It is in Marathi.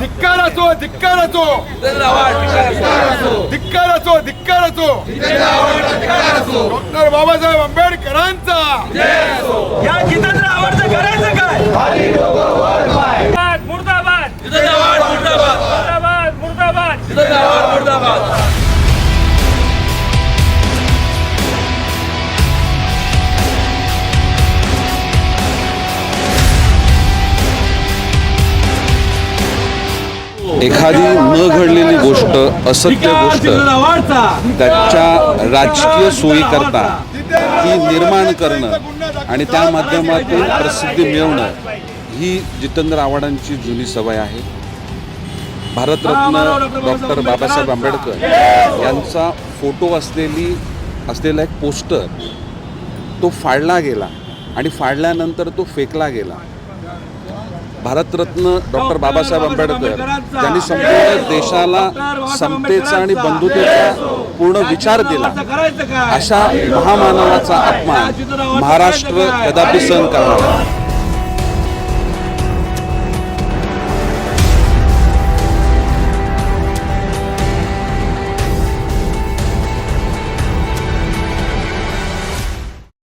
धिक्काराचो धिक्काराचो धिक्काराचो धिक्काराचो डॉक्टर बाबासाहेब आंबेडकरांचा या जितेंद्र आव्हाडचं करायचं काय? मुर्दाबाद मुर्दाबाद मुर्दाबाद मुर्दाबाद मुर्दाबाद. एखादी न घडलेली गोष्ट असत्य गोष्ट त्याच्या राजकीय सोयीकरता ती निर्माण करणं आणि त्या माध्यमातून प्रसिद्धी मिळवणं ही जितेंद्र आव्हाडांची जुनी सवय आहे. भारतरत्न डॉक्टर बाबासाहेब आंबेडकर यांचा फोटो असलेला एक पोस्टर तो फाडला गेला आणि फाडल्यानंतर तो फेकला गेला. भारतरत्न डॉक्टर बाबासाहेब आंबेडकर यांनी संपूर्ण देशाला समतेचा आणि बंधुतेचा पूर्ण विचार दिला. अशा महामानवाचा अपमान महाराष्ट्र कदापि सहन करणार नाही.